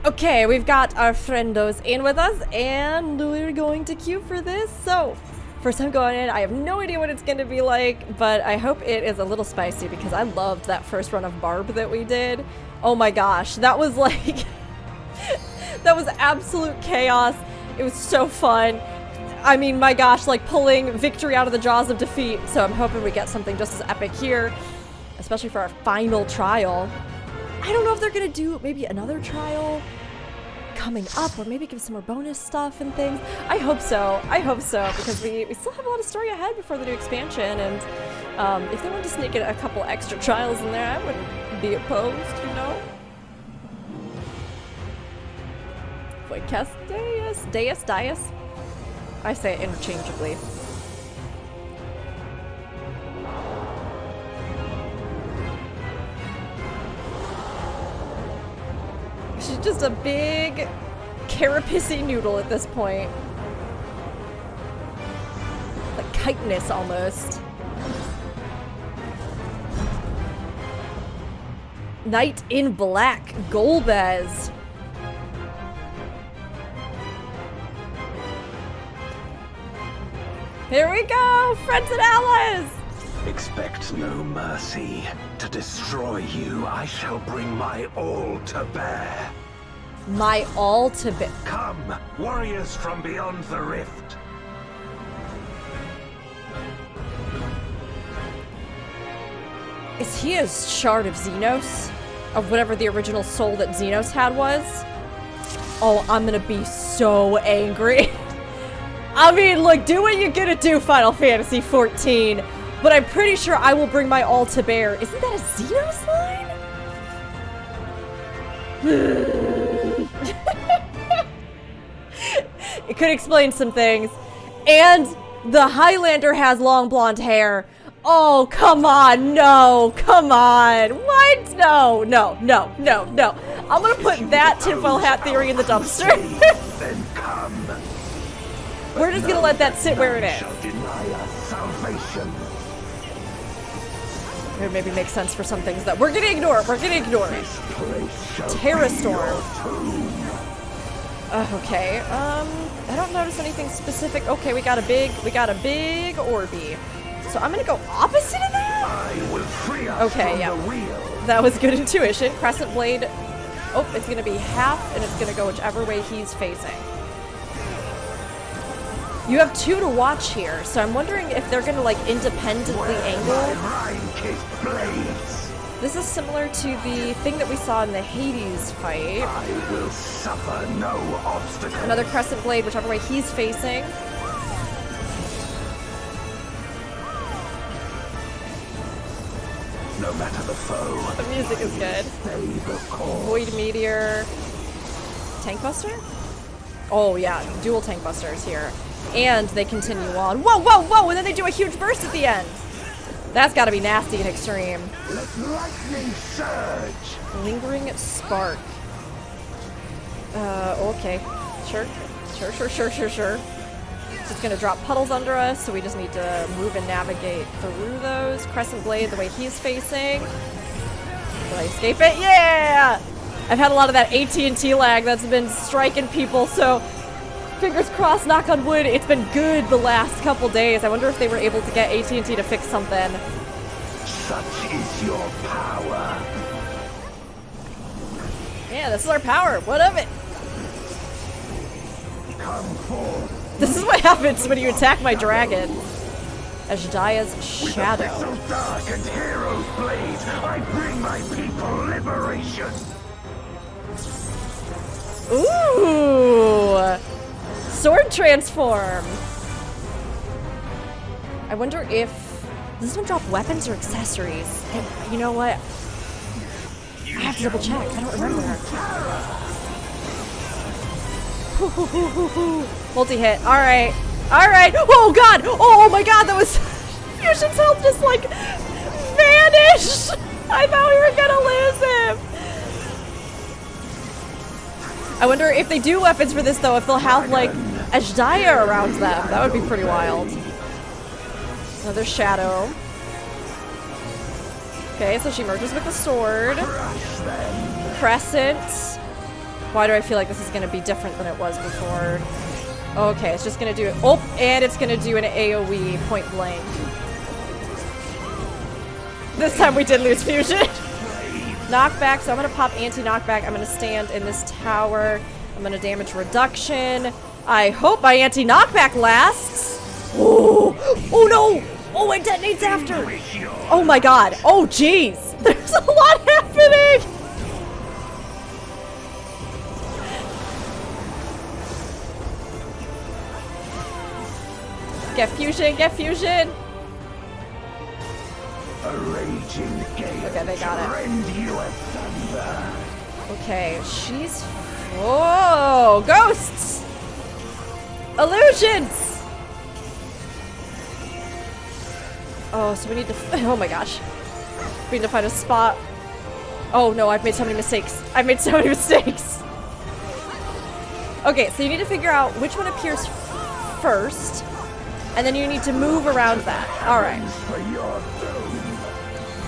Okay, we've got our friendos in with us, and we're going to queue for this. So, first time going in, I have no idea what it's going to be like, but I hope it is a little spicy because I loved that first run of Barb that we did. Oh my gosh, that was like, that was absolute chaos. It was so fun. I mean, my gosh, like pulling victory out of the jaws of defeat. So I'm hoping we get something just as epic here, especially for our final trial. I don't know if they're gonna do maybe another trial coming up, or maybe give some more bonus stuff and things. I hope so. I hope so, because we still have a lot of story ahead before the new expansion, and if they want to sneak in a couple extra trials in there, I wouldn't be opposed, you know? Deus. I say it interchangeably. She's just a big carapissy noodle at this point. Like chitinous almost. Knight in Black, Golbez. Here we go, friends and allies! Expect no mercy. To destroy you, I shall bring my all to bear. My all to bear. Come, warriors from beyond the rift. Is he a shard of Xenos? Of whatever the original soul that Xenos had was? Oh, I'm gonna be so angry. I mean, look, do what you're gonna do, Final Fantasy XIV. But I'm pretty sure I will bring my all to bear. Isn't that a Xenos line? It could explain some things. And the Highlander has long blonde hair. Oh, come on. No, come on. What? No. I'm gonna put that tinfoil hat theory in the dumpster. Then come. We're just gonna let that sit where it is. Shall deny us salvation. It would maybe make sense for some things that we're gonna ignore. Terra Storm. Okay. I don't notice anything specific. Okay, we got a big Orby. So I'm gonna go opposite of that? I will free us okay, from yeah. the wheel. That was good intuition. Crescent Blade. Oh, it's gonna be half, and it's gonna go whichever way he's facing. You have two to watch here, so I'm wondering if they're gonna like independently angle. This is similar to the thing that we saw in the Hades fight. I will suffer no obstacle. Another Crescent Blade, whichever way he's facing. No matter the foe. The music is good. Void Meteor. Tank Buster? Oh yeah, dual Tank Busters here. And they continue on. Whoa! And then they do a huge burst at the end. That's gotta be nasty and extreme. Let lightning surge. Lingering Spark. Okay. Sure. It's gonna drop puddles under us, so we just need to move and navigate through those. Crescent Blade, the way he's facing. Will I escape it? Yeah! I've had a lot of that AT&T lag that's been striking people, so fingers crossed, knock on wood, it's been good the last couple days. I wonder if they were able to get AT&T to fix something. Such is your power. Yeah, this is our power. What of it? Come forth. This is what happens when you attack my dragon. AZDAJA's Shadow. With a so dark and hero's blade, I bring my people liberation. Ooh! Sword transform! I wonder if... Does this one drop weapons or accessories? And you know what? I have to double check. I don't remember. Multi-hit. Alright. Oh god! Oh my god, that was... Fusion's health just like... vanished! I thought we were gonna lose him! I wonder if they do weapons for this though, if they'll have like AZDAJA around them. That would be pretty wild. Another Shadow. Okay, so she merges with the sword. Crescent. Why do I feel like this is going to be different than it was before? Okay, it's just going to do it. Oh, and it's going to do an AoE point blank. This time we did lose fusion. Knockback, so I'm going to pop anti-knockback. I'm going to stand in this tower. I'm going to damage reduction. I hope my anti-knockback lasts. Oh, oh no! Oh, it detonates after! Oh my god. Oh, jeez. There's a lot happening! Get fusion, get fusion! A raging gale. Okay, they got it. Rend you asunder. Okay, she's... Whoa! Ghosts! Illusions! Oh, so we need to... Oh my gosh. We need to find a spot. Oh no, I've made so many mistakes. I've made so many mistakes. Okay, so you need to figure out which one appears first, and then you need to move around that. Alright.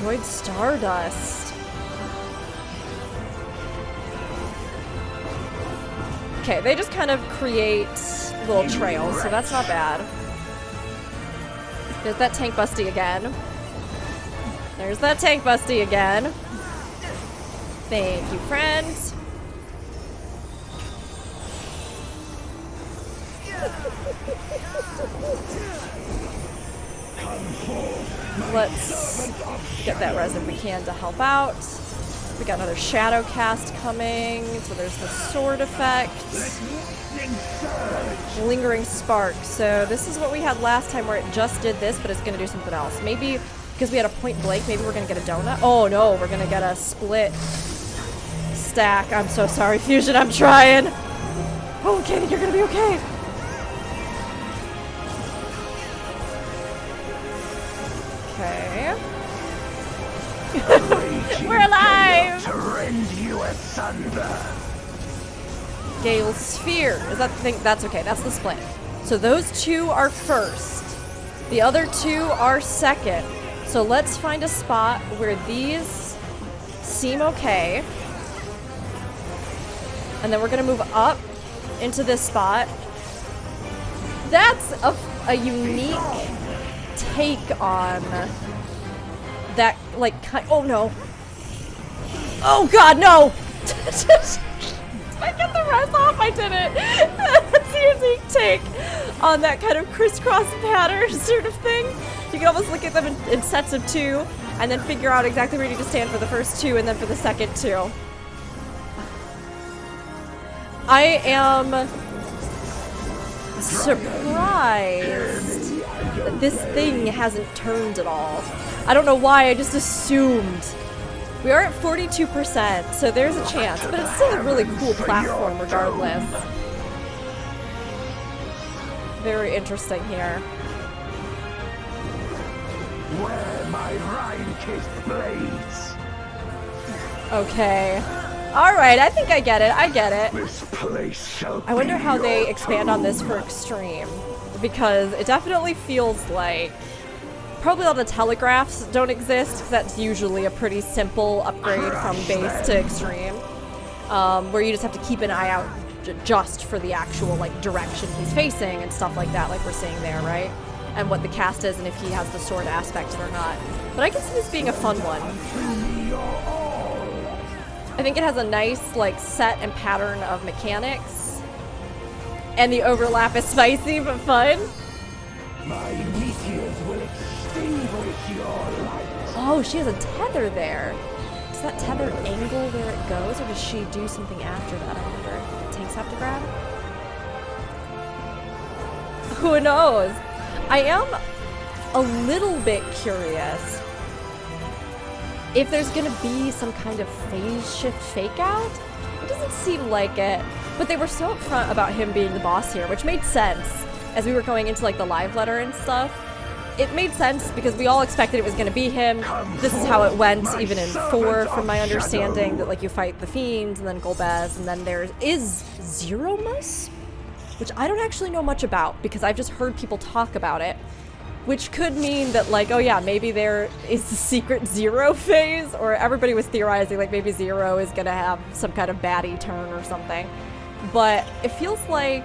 Void Stardust. Okay, they just kind of create little trails, so that's not bad. There's that tank busty again. There's that tank busty again. Thank you, friends. Let's get that res if we can to help out. We got another shadow cast coming, so there's the sword effect. Lingering spark. So this is what we had last time where it just did this, but it's going to do something else. Maybe because we had a point blank, maybe we're going to get a donut. Oh no, we're going to get a split stack. I'm so sorry, Fusion, I'm trying. Oh, okay, you're going to be okay. Okay. We're alive! To rend you asunder. Gale Sphere. Is that the thing? That's okay. That's the split. So those two are first. The other two are second. So let's find a spot where these seem okay. And then we're going to move up into this spot. That's a unique take on that, like, oh no. Oh god, no! Did I get the rest off? I didn't. That's a unique take on that kind of crisscross pattern sort of thing. You can almost look at them in sets of two and then figure out exactly where you need to stand for the first two and then for the second two. I am surprised that this thing hasn't turned at all. I don't know why, I just assumed. We are at 42%, so there's a chance, but it's still a really cool platform regardless. Very interesting here. Where my Rhine-kissed blades. Okay. Alright, I think I get it, I get it. This place shall I wonder how they your expand on this for extreme, because it definitely feels like probably all the telegraphs don't exist, because that's usually a pretty simple upgrade from base to extreme, where you just have to keep an eye out just for the actual like direction he's facing and stuff like that, like we're seeing there, right? And what the cast is and if he has the sword aspect or not. But I can see this being a fun one. I think it has a nice like set and pattern of mechanics, and the overlap is spicy but fun. My meteors will extinguish your light. Oh, she has a tether there. Does that tether angle where it goes, or does she do something after that? I wonder. Tanks have to grab? Who knows? I am a little bit curious if there's gonna be some kind of phase shift fake out. It doesn't seem like it, but they were so upfront about him being the boss here, which made sense as we were going into like the live letter and stuff. It made sense because we all expected it was gonna be him. This is how it went even in 4 from my understanding, that like you fight the fiends and then Golbez, and then there is Zeromus, which I don't actually know much about because I've just heard people talk about it. which could mean that, like, oh yeah, maybe there is a secret Zero phase, or everybody was theorizing like maybe Zero is gonna have some kind of baddie turn or something. But it feels like,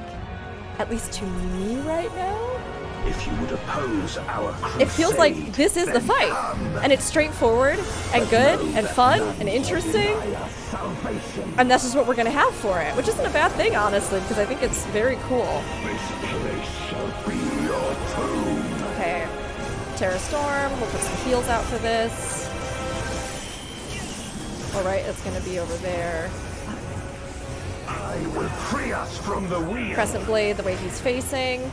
at least to me right now, If you would oppose our crusade, it feels like this is the fight. And it's straightforward and good and fun and interesting. And that's just what we're gonna have for it, which isn't a bad thing, honestly, because I think it's very cool. This place shall be your tomb. Okay, Terra Storm, we'll put some heals out for this. Alright, it's gonna be over there. I will free us from the wheel. Crescent Blade, the way he's facing.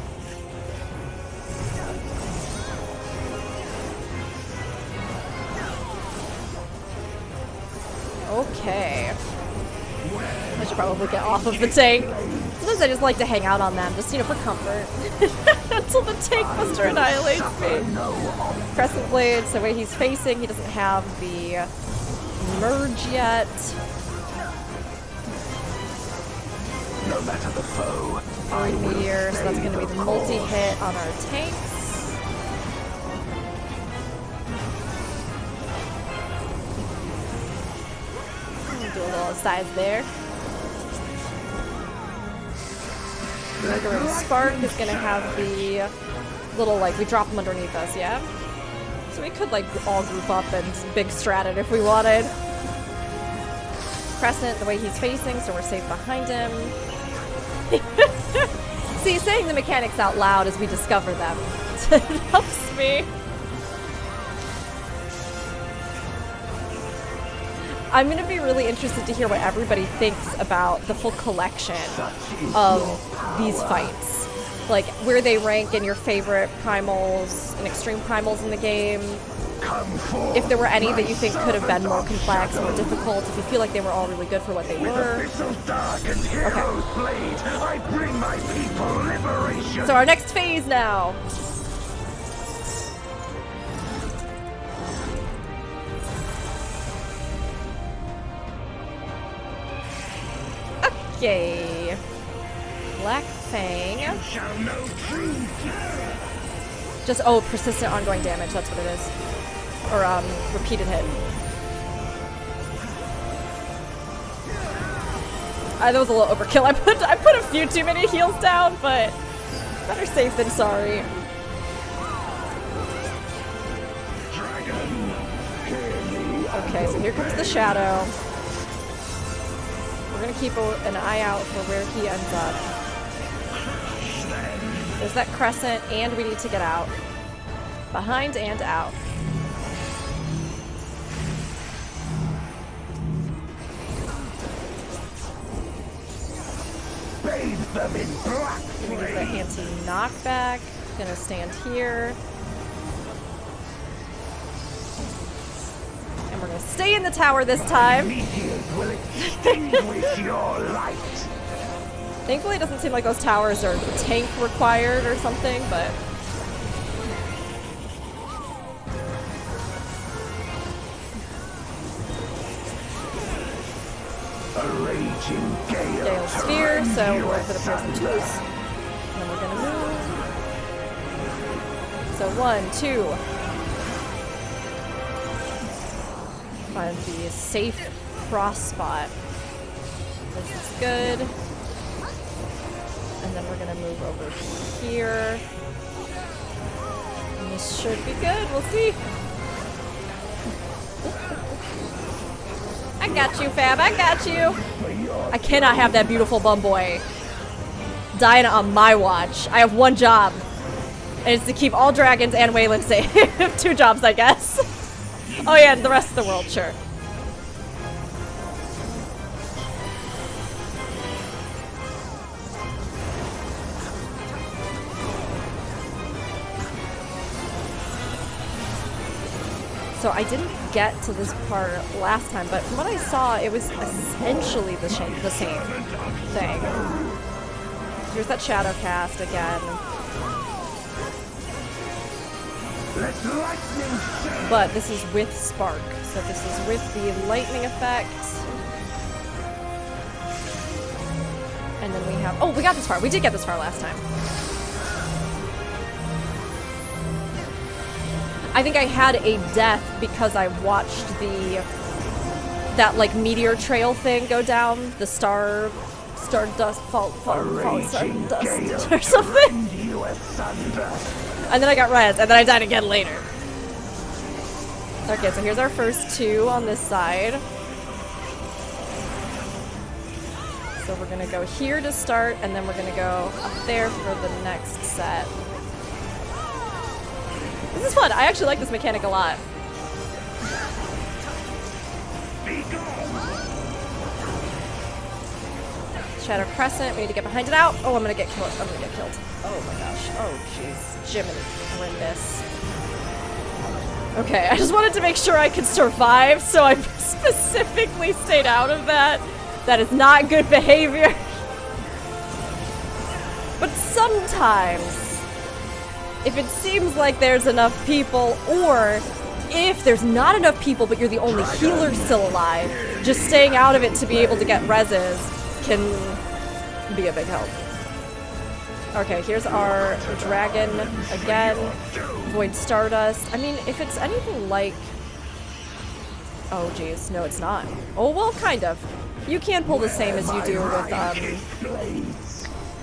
Okay. I should probably get off of the tank. Sometimes I just like to hang out on them, just, you know, for comfort. Until the tank buster annihilates me. Crescent Blade, so the way he's facing, he doesn't have the merge yet. No matter the foe, I Void will Meteor, so that's stay going to be the course. multi-hit on our tanks. Do a little size there. Mega Spark is going to have the little, like, we drop them underneath us, yeah? So we could, like, all group up and big strat it if we wanted. Crescent, the way he's facing, so we're safe behind him. See, saying the mechanics out loud as we discover them it helps me. I'm gonna be really interested to hear what everybody thinks about the full collection of these fights. Like, where they rank in your favorite primals and extreme primals in the game. If there were any that you think could have been more complex, more difficult, if you feel like they were all really good for what they were. Okay. So our next phase now. Okay. Black Fang. Just, oh, persistent ongoing damage, that's what it is. Or, repeated hit. That was a little overkill. I put a few too many heals down, but better safe than sorry. Okay, so here comes the Shadow. We're gonna keep an eye out for where he ends up. There's that Crescent, and we need to get out. Behind and out. Bathe them in black Gonna use that anti-knockback. Gonna stand here. And we're gonna stay in the tower this time. will extinguish your light. Thankfully, it doesn't seem like those towers are tank required or something, but... A raging gale. Gale Sphere, so we're going to put some twos. And then we're going to move. So 1, 2. Find the safe cross spot. This is good. And then we're going to move over here. And this should be good. We'll see. I got you, Fab. I got you. I cannot have that beautiful bum boy dying on my watch. I have one job. And it's to keep all dragons and Waylon safe. 2 jobs, I guess. Oh yeah, and the rest of the world, sure. So I didn't get to this part last time, but from what I saw, it was essentially the same thing. Here's that shadow cast again. But this is with Spark, so this is with the lightning effect. And then we have, oh, we got this far. We did get this far last time. I think I had a death because I watched that like meteor trail thing go down, the stardust fall stardust or something. And then I got res, and then I died again later. Okay, so here's our first two on this side. So we're gonna go here to start, and then we're gonna go up there for the next set. This is fun. I actually like this mechanic a lot. Shadow Crescent. We need to get behind it out. Oh, I'm gonna get killed. I'm gonna get killed. Oh my gosh. Oh jeez. Jiminy Crimbus. Okay, I just wanted to make sure I could survive, so I specifically stayed out of that. That is not good behavior. But sometimes, if it seems like there's enough people, or if there's not enough people but you're the only healer still alive, just staying out of it to be able to get reses can be a big help. Okay, here's our dragon again. Void Stardust. I mean, if it's anything like... Oh geez, no it's not. Oh well, kind of. You can pull the same as you do with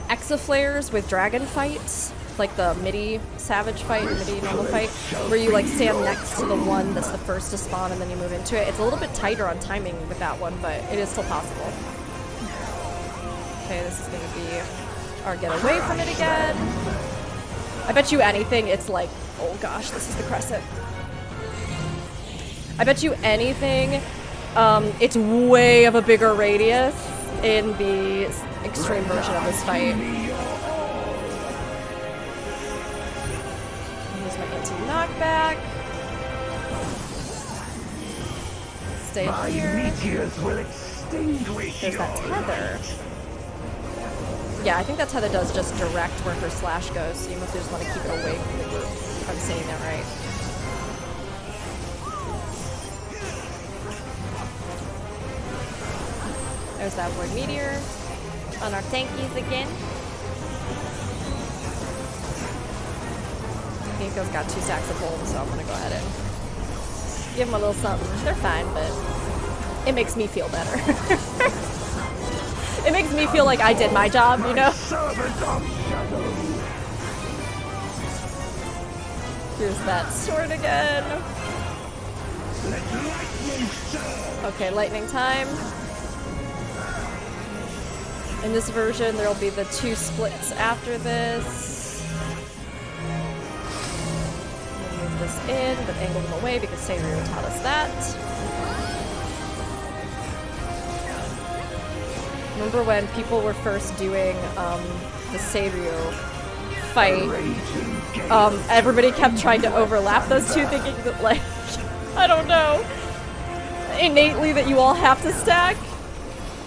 Exaflares with dragon fights, like the MIDI savage fight, MIDI normal fight, where you like stand next to the one that's the first to spawn and then you move into it. It's a little bit tighter on timing with that one, but it is still possible. Okay, this is gonna be our get away from it again. I bet you anything it's like, oh gosh, this is the crescent. I bet you anything it's way of a bigger radius in the extreme version of this fight. Here's my anti-knockback. Stay here. There's that tether. Yeah, I think that tether does just direct where her slash goes, so you mostly just want to keep it away from the group, if I'm saying that right. There's that Void Meteor on our tankies again. Nico's got 2 stacks of gold, so I'm gonna go ahead and give them a little something. They're fine, but it makes me feel better. It makes me feel like I did my job, you know? Here's that sword again. Okay, lightning time. In this version, there'll be the 2 splits after this. We'll move this in, but angle them away because Seiryu taught us that. Remember when people were first doing the Seiryu fight, everybody kept trying to overlap those two, thinking that, like, I don't know, innately that you all have to stack?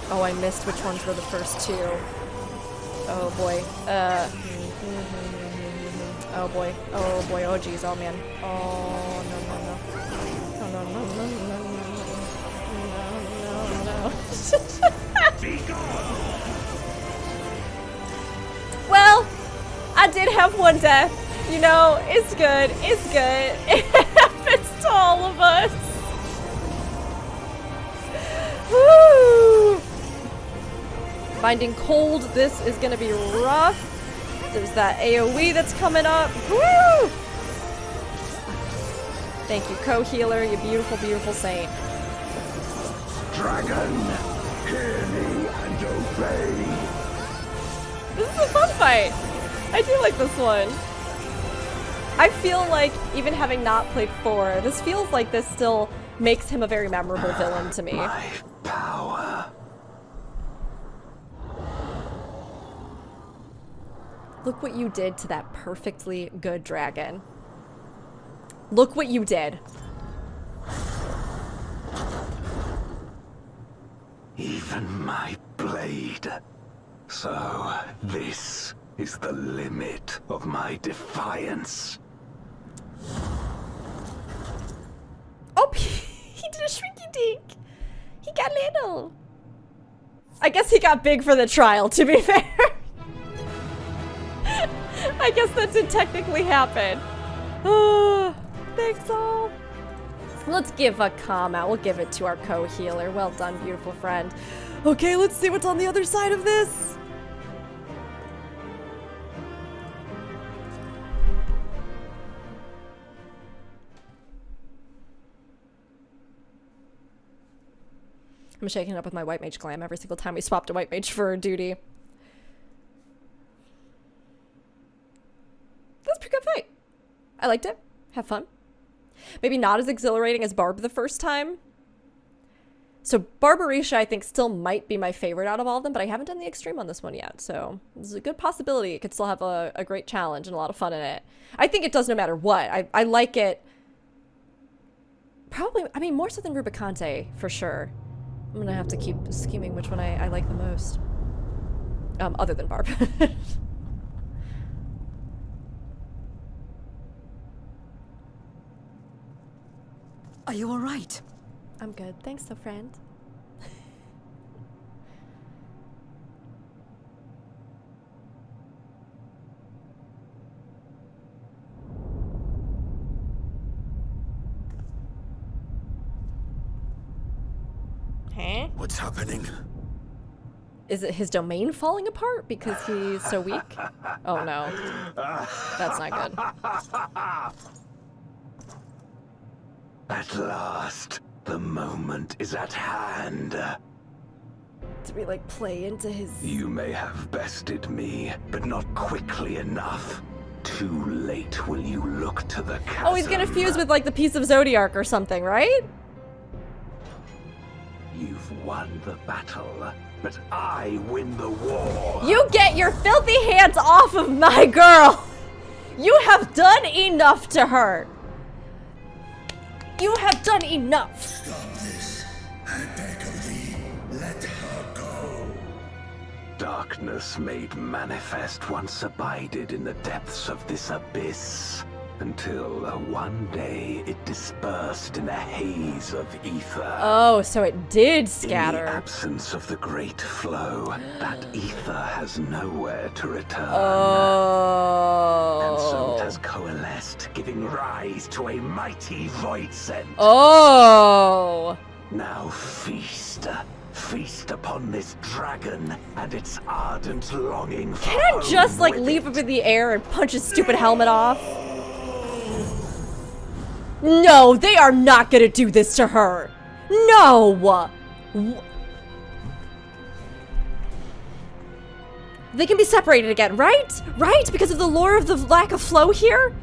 Oh, I missed which ones were the first 2. Oh boy. Oh boy. Oh boy. Oh geez. Oh man. Oh no no no. Oh no no no no no no no. Well, I did have one death. You know, it's good. It's good. It happens to all of us. Woo! Finding cold, this is gonna be rough. There's that AoE that's coming up. Woo! Thank you, co-healer, you beautiful, beautiful saint. Dragon, hear me and obey. This is a fun fight. I do like this one. I feel like, even having not played 4, this feels like this still makes him a very memorable villain to me. My power. Look what you did to that perfectly good dragon. Look what you did. Even my blade. So, this is the limit of my defiance. Oh, he did a shrinky dink. He got little. I guess he got big for the trial, to be fair. I guess that did technically happen. Thanks all. Let's give a calm out. We'll give it to our co-healer. Well done, beautiful friend. Okay, let's see what's on the other side of this. I'm shaking it up with my white mage glam every single time we swapped a white mage for a duty. That's a pretty good fight. I liked it. Have fun. Maybe not as exhilarating as Barb the first time. So Barbarisha, I think, still might be my favorite out of all of them, but I haven't done the extreme on this one yet. So this is a good possibility. It could still have a great challenge and a lot of fun in it. I think it does no matter what. I like it. Probably, I mean, more so than Rubicante, for sure. I'm gonna have to keep scheming which one I like the most. Other than Barb. Are you all right? I'm good. Thanks, though, friend. Huh? What's happening? Is it his domain falling apart because he's so weak? Oh no. That's not good. At last, the moment is at hand. Did we like play into his... You may have bested me, but not quickly enough. Too late will you look to the chasm. Oh, he's gonna fuse with like the piece of Zodiac or something, right? You've won the battle, but I win the war. You get your filthy hands off of my girl! You have done enough to her! You have done enough! Stop this. I beg of thee, let her go. Darkness made manifest once abided in the depths of this abyss, until one day it dispersed in a haze of ether. Oh, so it did In the scatter. absence of the great flow, that ether has nowhere to return. And so it Oh. has coalesced, giving rise to a mighty void scent. Oh. Now feast upon this dragon and its ardent longing for Can I just home like with leap it. up in the air and punch his stupid helmet off? No, they are not gonna do this to her. No. They can be separated again, right? Right? Because of the lore of the lack of flow here?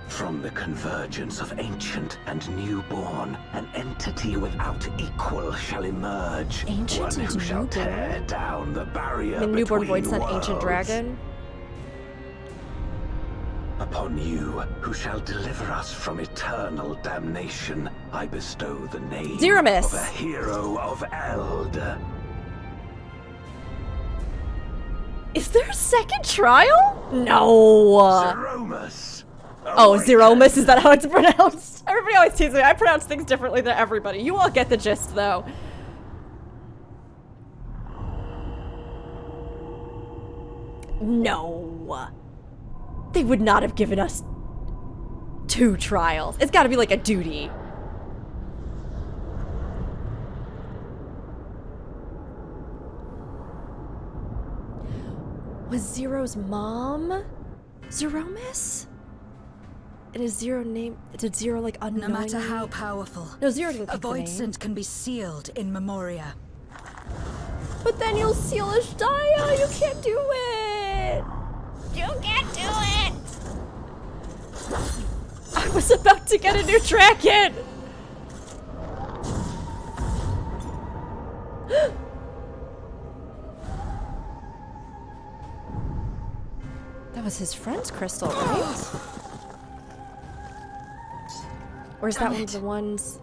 From the convergence of ancient and newborn, an entity without equal shall emerge. Ancient One and who shall newborn? tear down the barrier The newborn between void sun, ancient worlds. dragon. Upon you, who shall deliver us from eternal damnation, I bestow the name Zeromus. of a hero of Eld. Is there a second trial? No. Zeromus. Oh, Zeromus, is that how it's pronounced? Everybody always teases me. I pronounce things differently than everybody. You all get the gist, though. No. They would not have given us 2 trials. It's gotta be like a duty. Was Zero's mom Zeromus? And is Zero name? Did Zero like No unknowingly? matter how powerful, No, Zero didn't a pick the void name. scent can be sealed in Memoria. But then you'll seal AZDAJA. You can't do it. You can't do it. I was about to get a new dragon. That was his friend's crystal, right? Or is that Damn one of it. the ones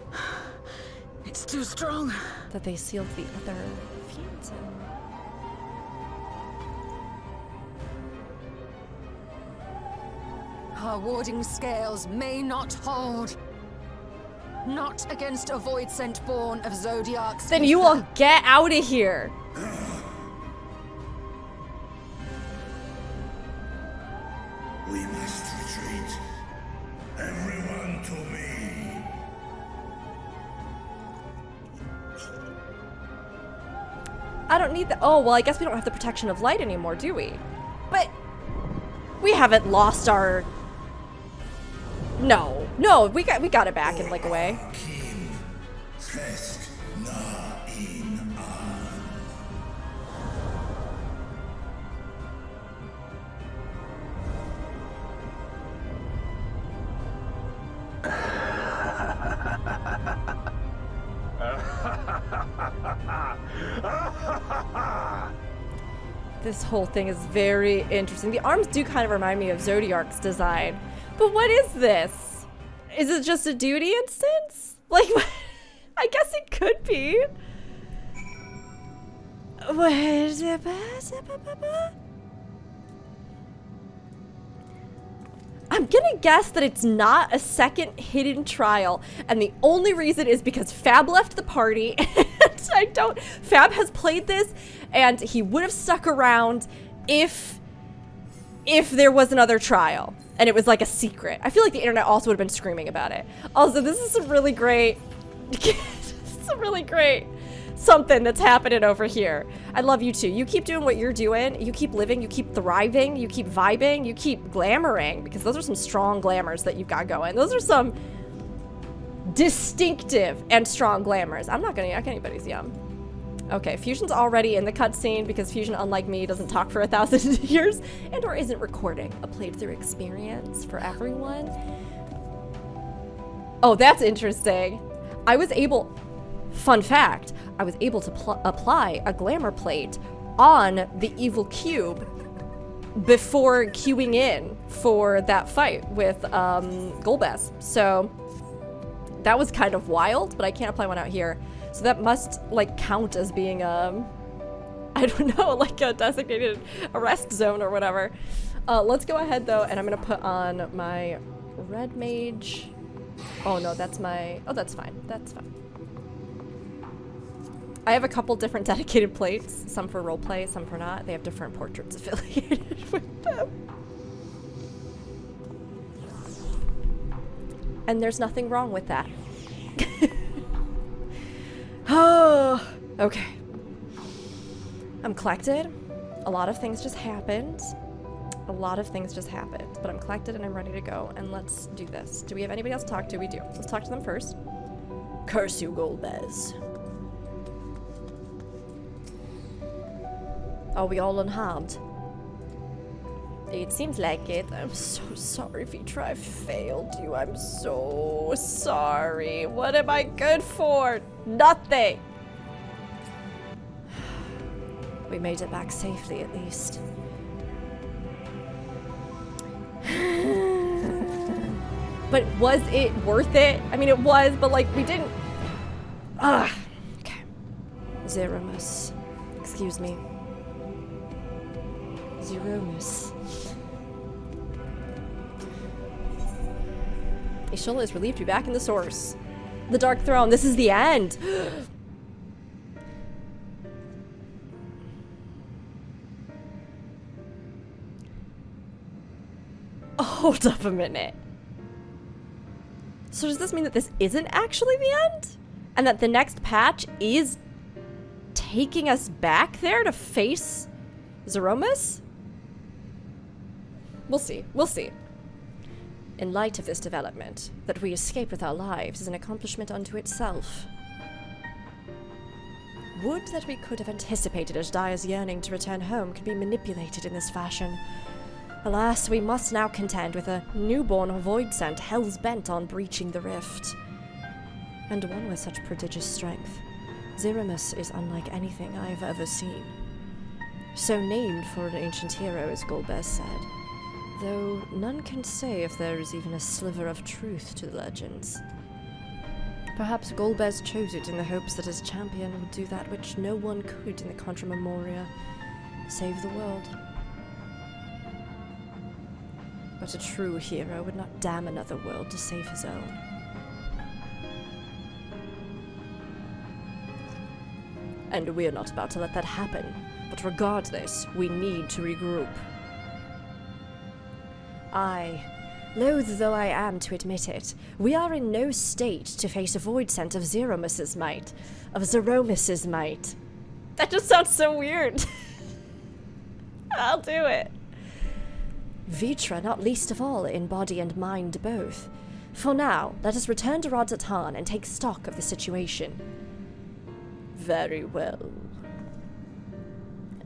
It's too strong. that they sealed the other fiends in? Our warding scales may not hold. Not against a void scent born of Zodiac's. Then you all get out of here. I don't need that. Oh, well, I guess we don't have the protection of light anymore, do we? But we haven't lost our... No, we got it back in like a way. This whole thing is very interesting. The arms do kind of remind me of Zodiark's design. But what is this? Is it just a duty instance? Like, I guess it could be. I'm gonna guess that it's not a second hidden trial, and the only reason is because Fab left the party, and Fab has played this, and he would have stuck around if there was another trial, and it was like a secret. I feel like the internet also would have been screaming about it. Also, this is some really great, something that's happening over here. I love you too. You keep doing what you're doing. You keep living, you keep thriving, you keep vibing, you keep glamoring, because those are some strong glamours that you've got going. Those are some distinctive and strong glamours. I'm not gonna yak anybody's yum. Okay, Fusion's already in the cutscene because Fusion, unlike me, doesn't talk for 1,000 years and or isn't recording a played through experience for everyone. Oh, that's interesting. I was able, fun fact, I was able to apply a glamour plate on the evil cube before queuing in for that fight with Golbez. So that was kind of wild, but I can't apply one out here. So that must like count as being I don't know, like a designated arrest zone or whatever. Let's go ahead though, and I'm gonna put on my red mage. Oh no, that's my, oh that's fine, that's fine. I have a couple different dedicated plates, some for roleplay, some for not. They have different portraits affiliated with them. And there's nothing wrong with that. Oh, okay. I'm collected. A lot of things just happened. But I'm collected and I'm ready to go. And let's do this. Do we have anybody else to talk to? We do. Let's talk to them first. Curse you, Golbez. Are we all unharmed? It seems like it. I'm so sorry, Vitra. I failed you. I'm so sorry. What am I good for? Nothing. We made it back safely, at least. But was it worth it? I mean, it was, but like, we didn't... Ugh. Okay. Zeromus. Excuse me. Zeromus. Ishola is relieved to be back in the source. The Dark Throne. This is the end. Hold up a minute. So does this mean that this isn't actually the end? And that the next patch is taking us back there to face Zeromus? We'll see. We'll see. In light of this development, that we escape with our lives is an accomplishment unto itself. Would that we could have anticipated AZDAJA's yearning to return home could be manipulated in this fashion. Alas, we must now contend with a newborn void scent hell's bent on breaching the rift. And one with such prodigious strength. Zeromus is unlike anything I have ever seen. So named for an ancient hero, as Golbez said. Though none can say if there is even a sliver of truth to the legends. Perhaps Golbez chose it in the hopes that his champion would do that which no one could in the Contra Memoria. Save the world. But a true hero would not damn another world to save his own. And we're not about to let that happen. But regardless, we need to regroup. Loath though I am to admit it, we are in no state to face a void scent of Zeromus's might. That just sounds so weird. I'll do it. Vitra, not least of all, in body and mind both. For now, let us return to Radzatan and take stock of the situation. Very well.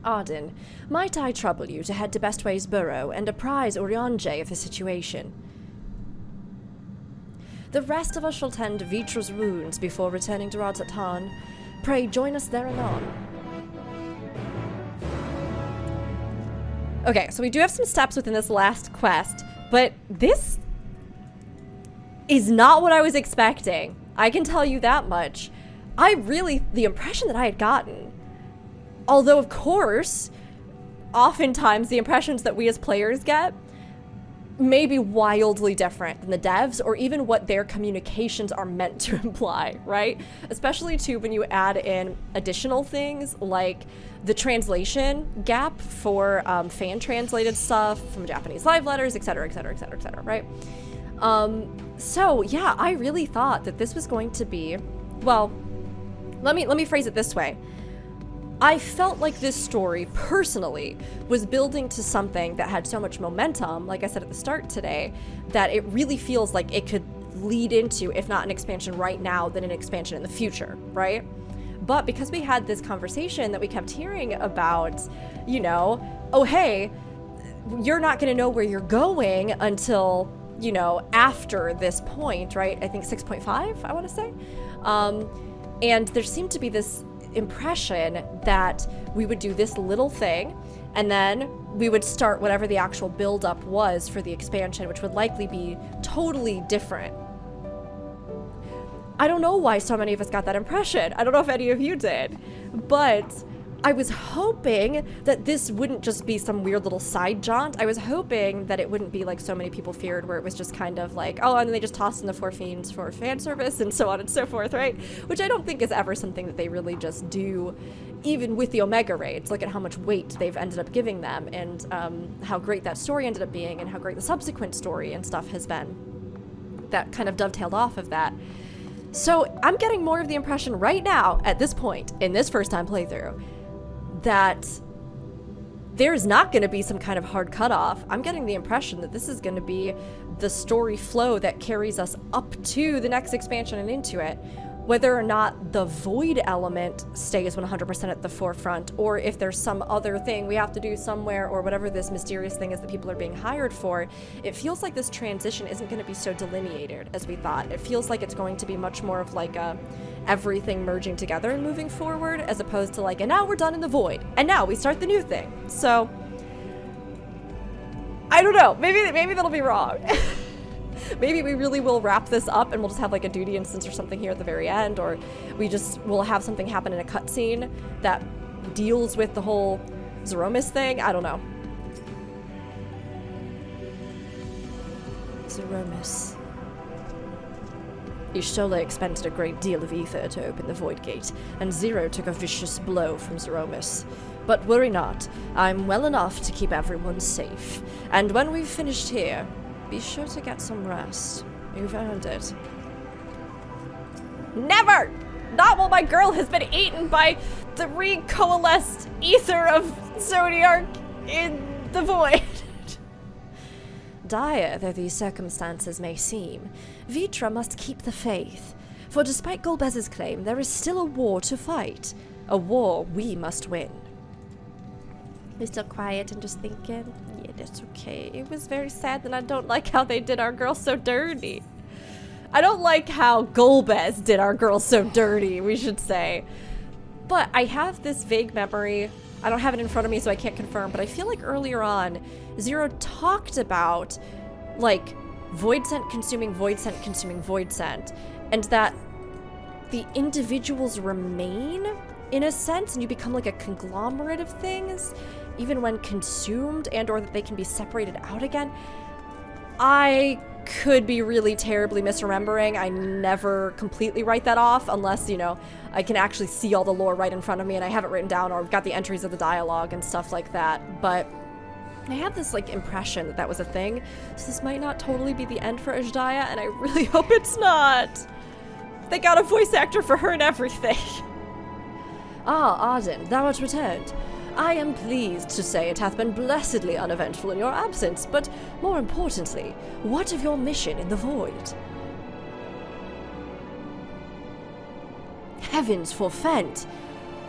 Arden, might I trouble you to head to Bestway's burrow and apprise Urianje of the situation? The rest of us shall tend Vitra's wounds before returning to Radzatan. Pray join us there anon. Okay, so we do have some steps within this last quest, but this is not what I was expecting. I can tell you that much. The impression that I had gotten, although of course, oftentimes the impressions that we as players get may be wildly different than the devs or even what their communications are meant to imply, right? Especially too when you add in additional things like the translation gap for fan translated stuff from Japanese live letters, etc., etc., etc., etc., right? So yeah, I really thought that this was going to be, well, let me phrase it this way. I felt like this story, personally, was building to something that had so much momentum, like I said at the start today, that it really feels like it could lead into, if not an expansion right now, then an expansion in the future, right? But because we had this conversation that we kept hearing about, you know, oh hey, you're not going to know where you're going until, you know, after this point, right? I think 6.5, I want to say. And there seemed to be this impression that we would do this little thing and then we would start whatever the actual build-up was for the expansion, which would likely be totally different. I don't know why so many of us got that impression. I don't know if any of you did, but I was hoping that this wouldn't just be some weird little side jaunt. I was hoping that it wouldn't be like so many people feared, where it was just kind of like, oh, and then they just tossed in the 4 fiends for fan service and so on and so forth, right? Which I don't think is ever something that they really just do, even with the Omega raids. Look at how much weight they've ended up giving them and how great that story ended up being and how great the subsequent story and stuff has been. That kind of dovetailed off of that. So I'm getting more of the impression right now, at this point, in this first time playthrough, that there's not going to be some kind of hard cutoff. I'm getting the impression that this is going to be the story flow that carries us up to the next expansion and into it. Whether or not the void element stays 100% at the forefront, or if there's some other thing we have to do somewhere, or whatever this mysterious thing is that people are being hired for, it feels like this transition isn't going to be so delineated as we thought. It feels like it's going to be much more of like a everything merging together and moving forward, as opposed to like, and now we're done in the void, and now we start the new thing. So, I don't know, maybe that'll be wrong. Maybe we really will wrap this up and we'll just have like a duty instance or something here at the very end, or will have something happen in a cutscene that deals with the whole Zeromus thing. I don't know. Zeromus. Y'shtola expended a great deal of ether to open the Void Gate, and Zero took a vicious blow from Zeromus. But worry not, I'm well enough to keep everyone safe. And when we've finished here, be sure to get some rest. You've earned it. Never! Not while my girl has been eaten by the recoalesced ether of Zodiark in the void. Dire though these circumstances may seem, Vitra must keep the faith. For despite Golbez's claim, there is still a war to fight. A war we must win. You're still quiet and just thinking? Yeah, that's okay. It was very sad, and I don't like how they did our girl so dirty. I don't like how Golbez did our girl so dirty, we should say. But I have this vague memory. I don't have it in front of me, so I can't confirm, but I feel like earlier on, Zero talked about, like, void scent consuming void scent consuming void scent, and that the individuals remain, in a sense, and you become like a conglomerate of things, even when consumed, and or that they can be separated out again. I could be really terribly misremembering. I never completely write that off unless, you know, I can actually see all the lore right in front of me and I have it written down, or I've got the entries of the dialogue and stuff like that. But I have this like impression that that was a thing, so this might not totally be the end for AZDAJA, and I really hope it's not. They got a voice actor for her and everything. Ah, Arden, thou art returned. I am pleased to say it hath been blessedly uneventful in your absence, but more importantly, what of your mission in the void? Heavens forfend!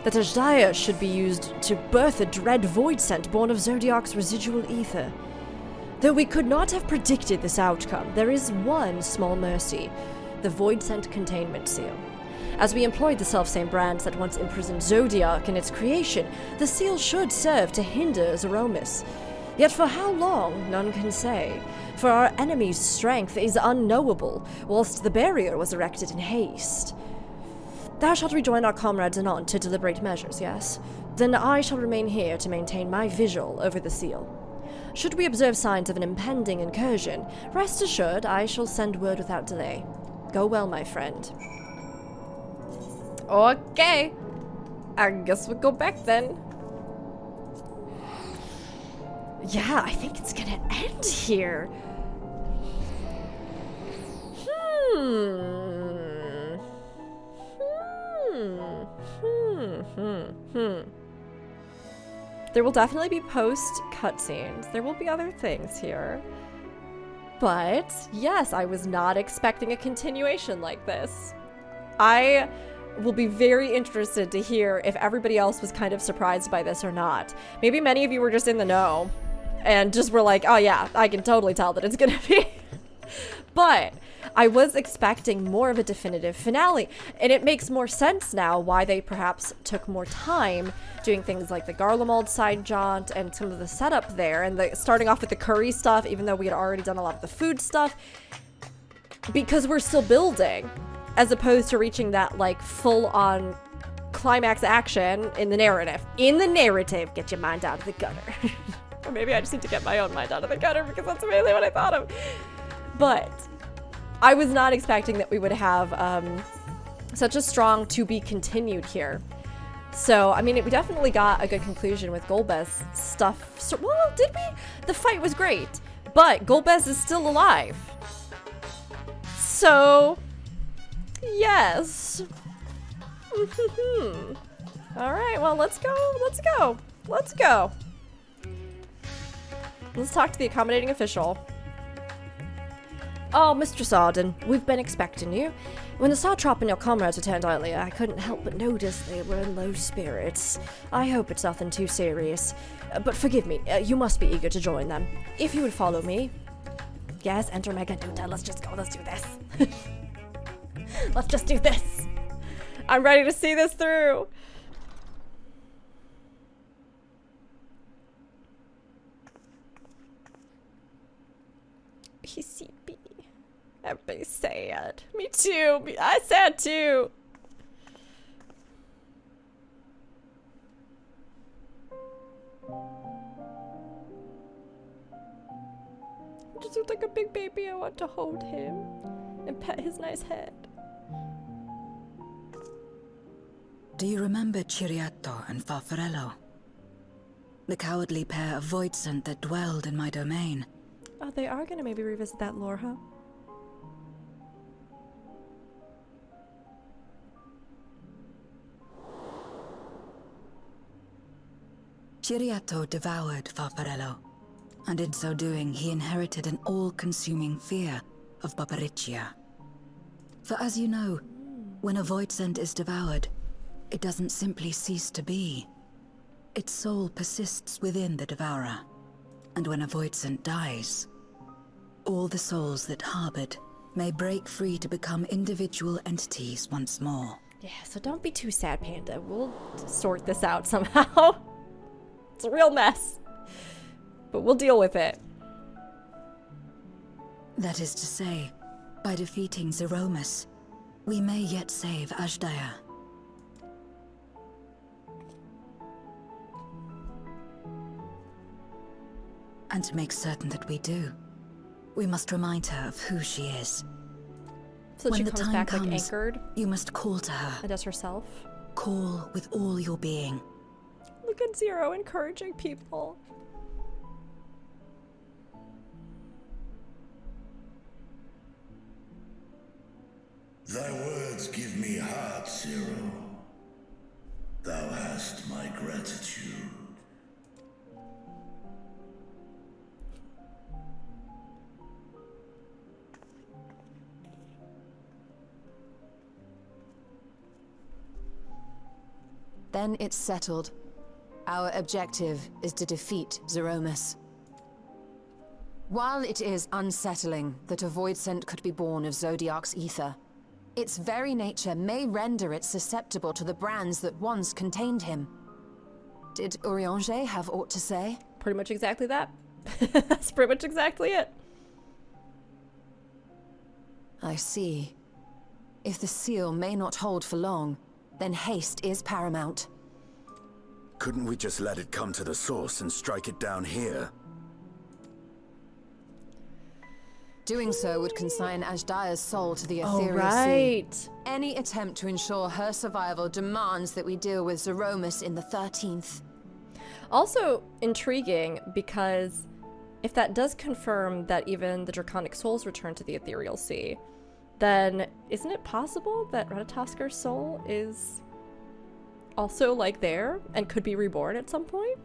That AZDAJA should be used to birth a dread void scent born of Zodiac's residual ether. Though we could not have predicted this outcome, there is one small mercy: the void scent containment seal. As we employed the selfsame brands that once imprisoned Zodiac in its creation, the seal should serve to hinder Zeromus. Yet for how long, none can say, for our enemy's strength is unknowable, whilst the barrier was erected in haste. Thou shalt rejoin our comrades anon to deliberate measures, yes? Then I shall remain here to maintain my vigil over the seal. Should we observe signs of an impending incursion, rest assured I shall send word without delay. Go well, my friend. Okay. I guess we'll go back then. Yeah, I think it's gonna end here. There will definitely be post cutscenes. There will be other things here. But yes, I was not expecting a continuation like this. I will be very interested to hear if everybody else was kind of surprised by this or not. Maybe many of you were just in the know and just were like, oh yeah, I can totally tell that it's gonna be. But I was expecting more of a definitive finale, and it makes more sense now why they perhaps took more time doing things like the Garlemald side jaunt and some of the setup there, and starting off with the curry stuff, even though we had already done a lot of the food stuff, because we're still building, as opposed to reaching that like full-on climax action in the narrative. In the narrative, get your mind out of the gutter. Or maybe I just need to get my own mind out of the gutter, because that's mainly what I thought of. But I was not expecting that we would have such a strong to be continued here. So, I mean, we definitely got a good conclusion with Golbez stuff. So, well, did we? The fight was great, but Golbez is still alive. So, yes. All right, well, let's go. Let's go. Let's go. Let's talk to the accommodating official. Oh, Mistress Arden, we've been expecting you. When the Sartrop and your comrades returned earlier, I couldn't help but notice they were in low spirits. I hope it's nothing too serious. But forgive me, you must be eager to join them. If you would follow me. Yes, enter Mega Duta, let's just go, let's do this. Let's just do this. I'm ready to see this through. He's sleepy. Everybody's sad. Me too. I'm sad too. He just looks like a big baby. I want to hold him and pet his nice head. Do you remember Ciriato and Farfarello? The cowardly pair of voidsent that dwelled in my domain? Oh, they are gonna maybe revisit that lore, huh? Ciriato devoured Farfarello, and in so doing he inherited an all-consuming fear of Barbariccia. For as you know, when a voidsent is devoured, it doesn't simply cease to be. Its soul persists within the devourer, and when a voidsent dies, all the souls that harbored may break free to become individual entities once more. Yeah, so don't be too sad, Panda. We'll sort this out somehow. It's a real mess. But we'll deal with it. That is to say, by defeating Zeromus, we may yet save AZDAJA. And to make certain that we do, we must remind her of who she is. So when she the comes time back comes, like anchored you must call to her. and does herself. Call with all your being. Look at Zero encouraging people. Thy words give me heart, Zero. Thou gratitude. Then it's settled. Our objective is to defeat Zeromus. While it is unsettling that a void scent could be born of Zodiac's ether, its very nature may render it susceptible to the brands that once contained him. Did Urianger have aught to say? Pretty much exactly that. That's pretty much exactly it. I see. If the seal may not hold for long, then haste is paramount. Couldn't we just let it come to the source and strike it down here? Doing so would consign AZDAJA's soul to the ethereal sea. Right. Any attempt to ensure her survival demands that we deal with Zeromus in the 13th. Also intriguing because if that does confirm that even the draconic souls return to the ethereal sea, then isn't it possible that Ratataskar's soul is also like there and could be reborn at some point?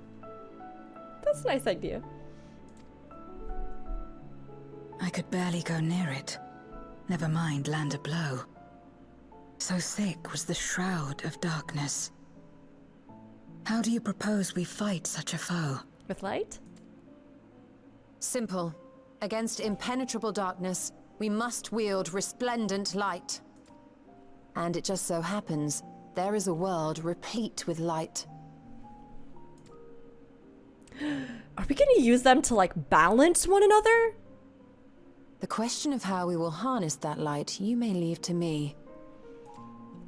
That's a nice idea. I could barely go near it. Never mind land a blow. So thick was the shroud of darkness. How do you propose we fight such a foe? With light? Simple. Against impenetrable darkness, we must wield resplendent light. And it just so happens, there is a world replete with light. Are we gonna use them to like balance one another? The question of how we will harness that light, you may leave to me.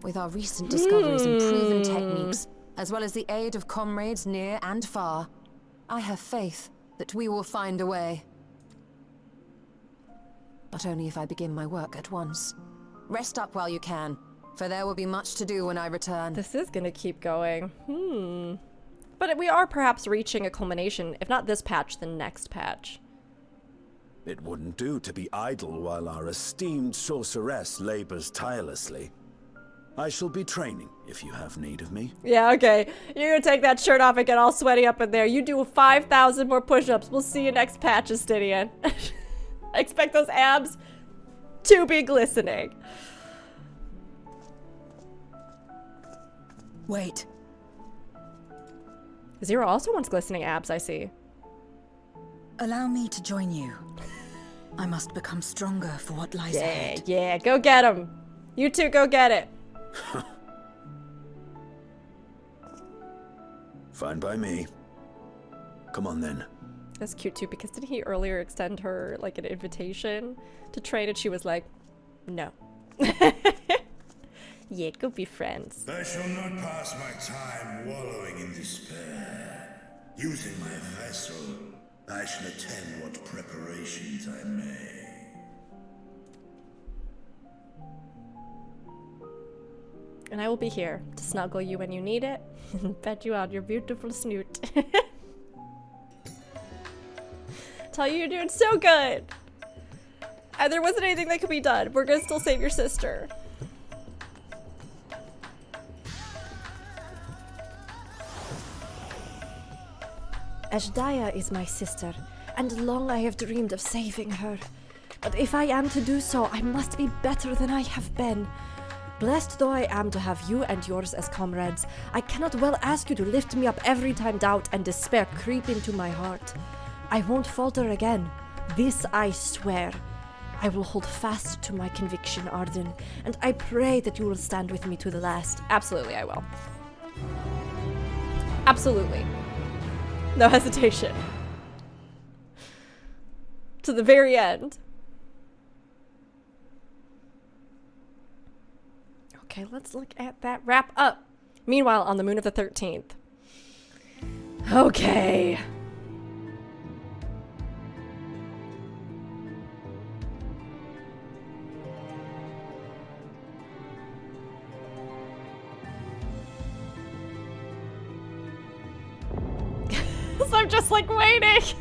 With our recent discoveries and proven techniques, as well as the aid of comrades near and far, I have faith that we will find a way. But only if I begin my work at once. Rest up while you can, for there will be much to do when I return. This is gonna keep going. But we are perhaps reaching a culmination, if not this patch, the next patch. It wouldn't do to be idle while our esteemed sorceress labors tirelessly. I shall be training if you have need of me. Yeah, okay. You're gonna take that shirt off and get all sweaty up in there. You do 5,000 more push-ups. We'll see you next patch, Justinian. I expect those abs to be glistening. Wait. Zero also wants glistening abs, I see. Allow me to join you. I must become stronger for what lies ahead. Yeah, go get him. You two go get it. Fine by me. Come on then. That's cute too, because didn't he earlier extend her like an invitation to train and she was like, no. Yeah, go be friends. I shall not pass my time wallowing in despair. Using my vessel, I shall attend what preparations I may. And I will be here to snuggle you when you need it and pet you on your beautiful snoot. Tell you you're doing so good. And there wasn't anything that could be done. We're gonna still save your sister. AZDAJA is my sister, and long I have dreamed of saving her. But if I am to do so, I must be better than I have been. Blessed though I am to have you and yours as comrades, I cannot well ask you to lift me up every time doubt and despair creep into my heart. I won't falter again. This I swear. I will hold fast to my conviction, Arden, and I pray that you will stand with me to the last. Absolutely, I will. Absolutely. No hesitation. To the very end. Okay, let's look at that wrap up. Meanwhile, on the moon of the 13th. Okay. So I'm just like waiting.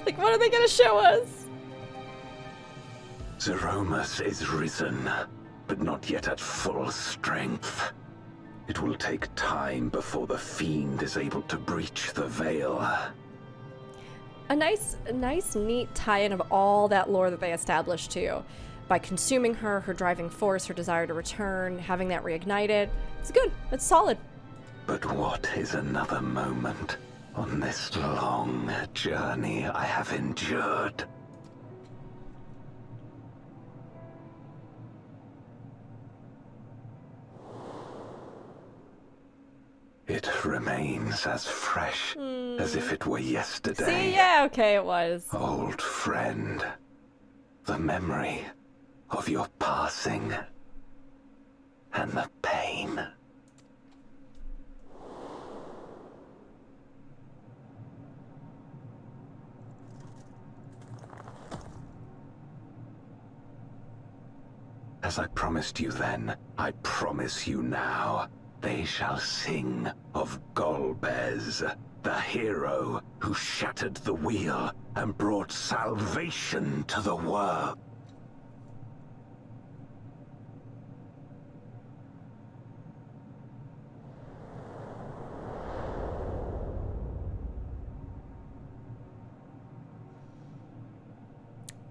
Like, what are they gonna show us? Zeromus is risen, but not yet at full strength. It will take time before the fiend is able to breach the veil. A nice, neat tie-in of all that lore that they established too. By consuming her, her driving force, her desire to return, having that reignited. It's good. It's solid. But what is another moment on this long journey I have endured? It remains as fresh as if it were yesterday. See, yeah, okay, it was. Old friend, the memory of your passing and the pain. As I promised you then, I promise you now. They shall sing of Golbez, the hero who shattered the wheel and brought salvation to the world.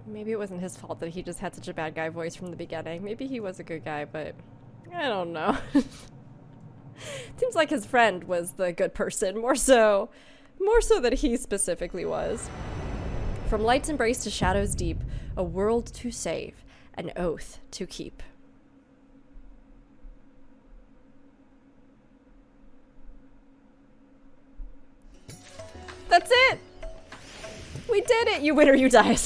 Maybe it wasn't his fault that he just had such a bad guy voice from the beginning. Maybe he was a good guy, but I don't know. Seems like his friend was the good person, more so that he specifically was. From light's embrace to shadow's deep, a world to save, an oath to keep. That's it! We did it, you win or you die.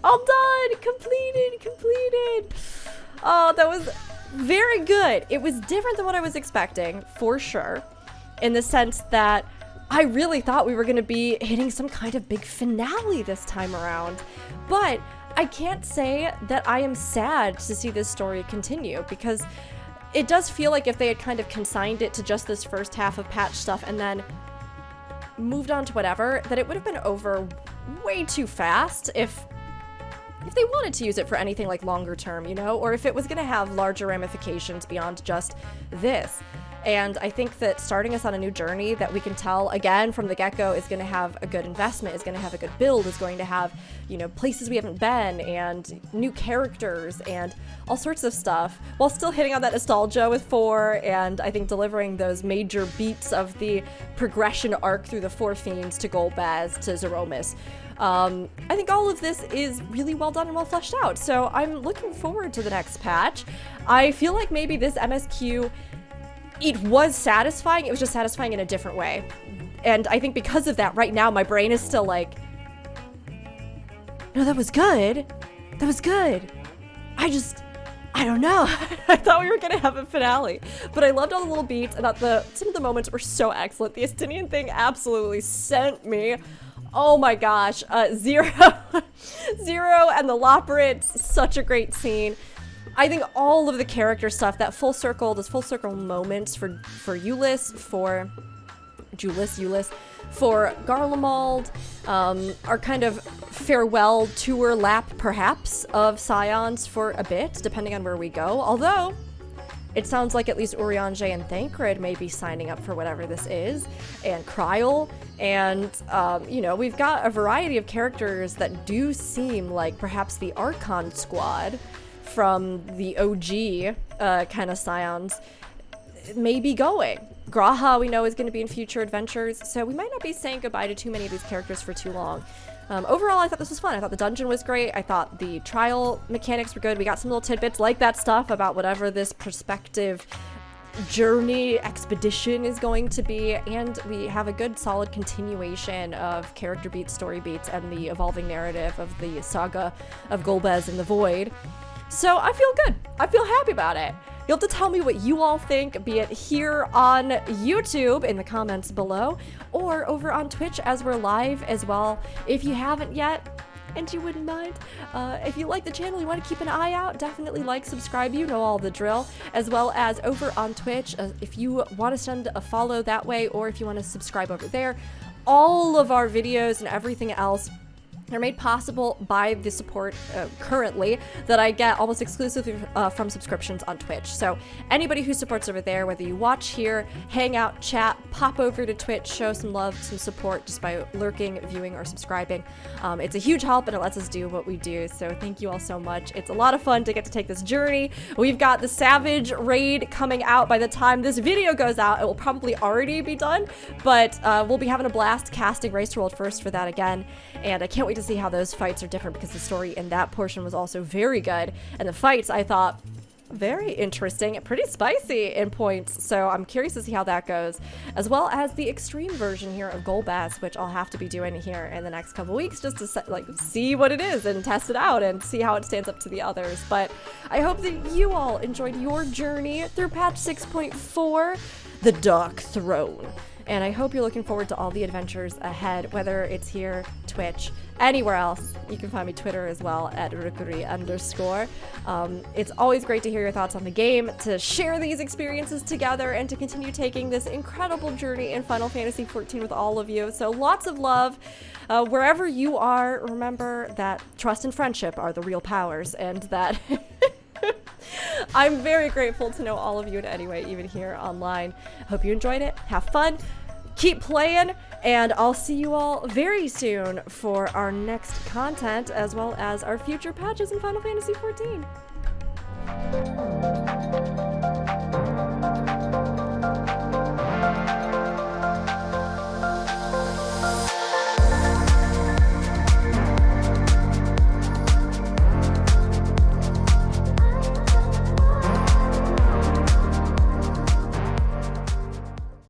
All done! Completed! Oh, that was very good. It was different than what I was expecting, for sure. In the sense that I really thought we were going to be hitting some kind of big finale this time around. But I can't say that I am sad to see this story continue, because it does feel like if they had kind of consigned it to just this first half of patch stuff and then moved on to whatever, that it would have been over way too fast if they wanted to use it for anything like longer term, you know, or if it was going to have larger ramifications beyond just this. And I think that starting us on a new journey that we can tell, again, from the get-go is going to have a good investment, is going to have a good build, is going to have, you know, places we haven't been, and new characters, and all sorts of stuff, while still hitting on that nostalgia with 4, and I think delivering those major beats of the progression arc through the 4 Fiends to Golbez to Zeromus. I think all of this is really well done and well fleshed out, so I'm looking forward to the next patch. I feel like maybe this MSQ, it was satisfying, it was just satisfying in a different way. And I think because of that, right now, my brain is still like, no, that was good. That was good. I don't know. I thought we were gonna have a finale. But I loved all the little beats. I thought some of the moments were so excellent. The Estinian thing absolutely sent me. Oh my gosh. Zero and the Loporrit, such a great scene. I think all of the character stuff, those full circle moments for Ulyss, for Julius, for Garlemald, our kind of farewell tour lap, perhaps, of Scions for a bit, depending on where we go. Although, it sounds like at least Urianger and Thancred may be signing up for whatever this is, and Kryl, and, you know, we've got a variety of characters that do seem like perhaps the Archon squad from the OG kind of Scions may be going. Graha, we know, is going to be in future adventures, so we might not be saying goodbye to too many of these characters for too long. Overall, I thought this was fun. I thought the dungeon was great. I thought the trial mechanics were good. We got some little tidbits like that stuff about whatever this prospective journey expedition is going to be, and we have a good solid continuation of character beats, story beats, and the evolving narrative of the saga of Golbez and the Void. So I feel good. I feel happy about it. You'll have to tell me what you all think, be it here on YouTube in the comments below, or over on Twitch as we're live as well. If you haven't yet, and you wouldn't mind, if you like the channel, you want to keep an eye out, definitely like, subscribe, you know all the drill, as well as over on Twitch, if you want to send a follow that way, or if you want to subscribe over there. All of our videos and everything else They're made possible by the support currently that I get almost exclusively from subscriptions on Twitch. So anybody who supports over there, whether you watch here, hang out, chat, pop over to Twitch, show some love, some support just by lurking, viewing, or subscribing. It's a huge help and it lets us do what we do. So thank you all so much. It's a lot of fun to get to take this journey. We've got the Savage raid coming out. By the time this video goes out, it will probably already be done, but we'll be having a blast casting Race to World First for that again. And I can't wait to see how those fights are different because the story in that portion was also very good. And the fights, I thought, very interesting and pretty spicy in points. So I'm curious to see how that goes, as well as the extreme version here of Golbez, which I'll have to be doing here in the next couple weeks just to see what it is and test it out and see how it stands up to the others. But I hope that you all enjoyed your journey through patch 6.4, the Dark Throne. And I hope you're looking forward to all the adventures ahead, whether it's here, Twitch, anywhere else. You can find me Twitter as well at Rukuri_. It's always great to hear your thoughts on the game, to share these experiences together, and to continue taking this incredible journey in Final Fantasy XIV with all of you. So lots of love. Wherever you are, remember that trust and friendship are the real powers, and that... I'm very grateful to know all of you in any way, even here online. Hope you enjoyed it. Have fun. Keep playing. And I'll see you all very soon for our next content, as well as our future patches in Final Fantasy XIV.